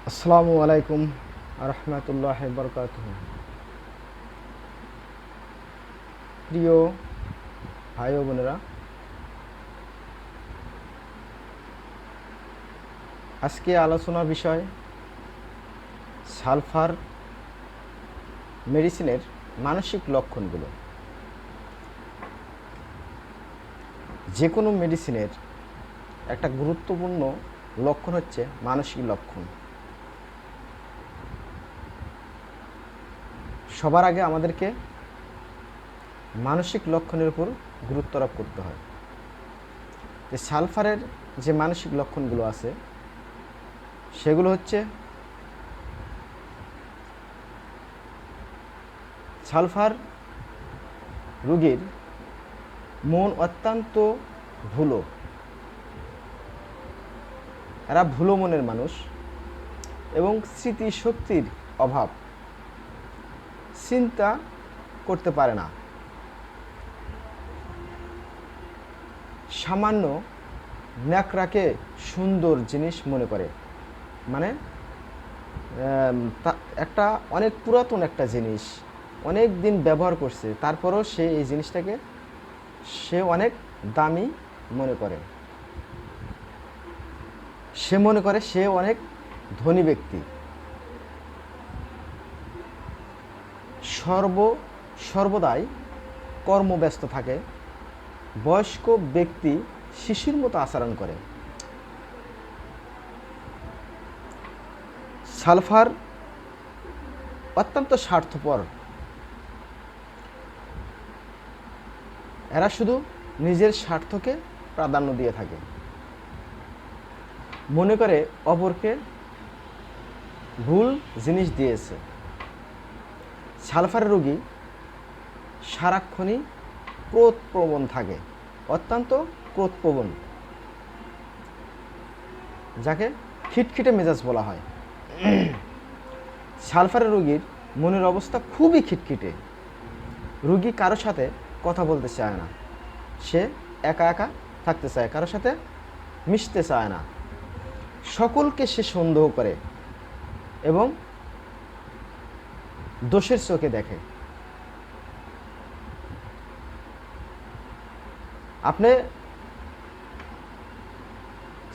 আসসালামু আলাইকুম রহমতুল্লাহ বরকাতুহ। প্রিয় ভাই ও বোনেরা, আজকে আলোচনার বিষয় সালফার মেডিসিনের মানসিক লক্ষণগুলো। যে কোনো মেডিসিনের একটা গুরুত্বপূর্ণ লক্ষণ হচ্ছে মানসিক লক্ষণ। সবার আগে আমাদেরকে মানসিক লক্ষণের উপর গুরুত্ব আরোপ করতে হয়। যে সালফারের যে মানসিক লক্ষণগুলো আছে সেগুলো হচ্ছে সালফার রোগীর মন অত্যন্ত ভুলো, এরা ভুলো মনের মানুষ এবং স্মৃতিশক্তির অভাব, চিন্তা করতে পারে না, সামান্য ন্যাকড়াকে সুন্দর জিনিস মনে করে। মানে একটা অনেক পুরাতন একটা জিনিস অনেক দিন ব্যবহার করছে, তারপরও সে এই জিনিসটাকে সে অনেক দামি মনে করে। সে মনে করে সে অনেক ধনী ব্যক্তি। সর্বদাই কর্মব্যস্ত থাকে। বয়স্ক ব্যক্তি শিশুর মতো আচরণ করে। সালফার অত্যন্ত স্বার্থপর। এরা শুধু নিজের স্বার্থকে প্রাধান্য দিয়ে থাকে, মনে করে অপরকে ভুল জিনিস দিয়েছে। সালফারের রোগী সারাক্ষণই ক্রোধপ্রবণ থাকে, অত্যন্ত ক্রোধপ্রবণ, যাকে খিটখিটে মেজাজ বলা হয়। সালফারের রোগীর মনের অবস্থা খুবই খিটখিটে। রোগী কারোর সাথে কথা বলতে চায় না, সে একা একা থাকতে চায়, কারোর সাথে মিশতে চায় না, সকলকে সে সন্দেহ করে এবং দোষের চোখে দেখে। আপনি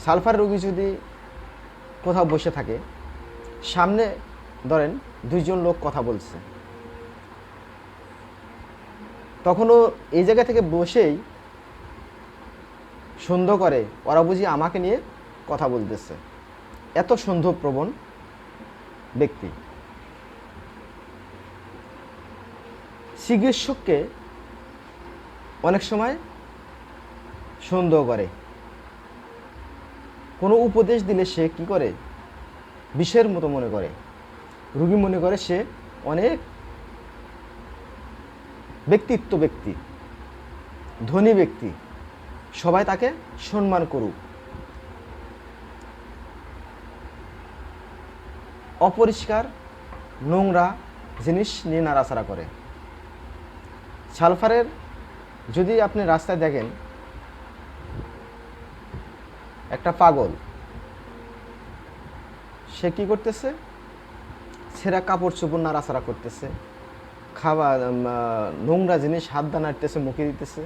সালফার রোগী যদি কোথাও বসে থাকে, সামনে ধরেন দুইজন লোক কথা বলছে, তখনও এই জায়গা থেকে বসেই সন্দেহ করে ওরা বুঝি আমাকে নিয়ে কথা বলতেছে। এত সন্দেহপ্রবণ ব্যক্তি। চিকিৎসককে অনেক সময় সন্দেহ করে। কোনো উপদেশ দিলে সে কি করে, বিষের মতো মনে করে। রোগী মনে করে সে অনেক ব্যক্তি, ধনী ব্যক্তি, সবাই তাকে সম্মান করুক। অপরিষ্কার নোংরা জিনিস নিয়ে নাড়াচাড়া করে। সালফারের যদি আপনি রাস্তায় দেখেন একটা পাগল, সে কি করতেছে, ছেঁড়া কাপড় চোপড় নাড়াচাড়া করতেছে, খাবার নোংরা জিনিস হাত দা নাড়তেছে, মুখে দিতেছে,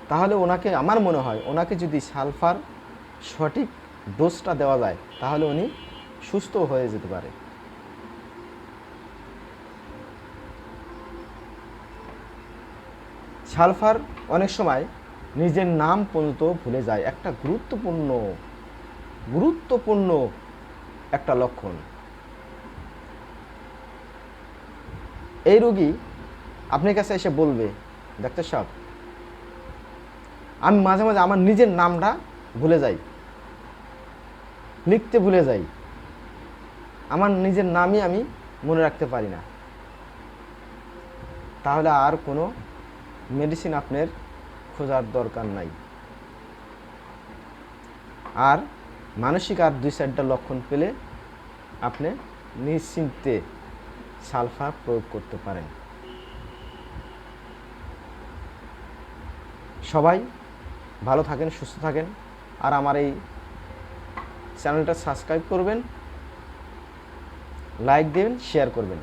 তাহলে ওনাকে, আমার মনে হয় ওনাকে যদি সালফার সঠিক ডোজটা দেওয়া যায় তাহলে উনি সুস্থ হয়ে যেতে পারে। সালফার অনেক সময় নিজের নাম পর্যন্ত ভুলে যায়, একটা গুরুত্বপূর্ণ একটা লক্ষণ। এই রোগী আপনার কাছে এসে বলবে, ডাক্তার সাহেব, আমি মাঝে মাঝে আমার নিজের নামটা ভুলে যাই, লিখতে ভুলে যাই, আমার নিজের নামই আমি মনে রাখতে পারি না। তাহলে আর কোনো মেডিসিন আপনার খোঁজার দরকার নাই। আর মানসিক আর 2-4টা লক্ষণ পেলে আপনি নিশ্চিন্তে সালফার প্রয়োগ করতে পারেন। সবাই ভালো থাকেন, সুস্থ থাকেন। আর আমার এই চ্যানেলটা সাবস্ক্রাইব করবেন, লাইক দেবেন, শেয়ার করবেন।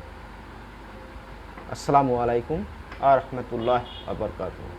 আসসালামু আলাইকুম ওয়া রাহমাতুল্লাহি ওয়া বারাকাতুহু।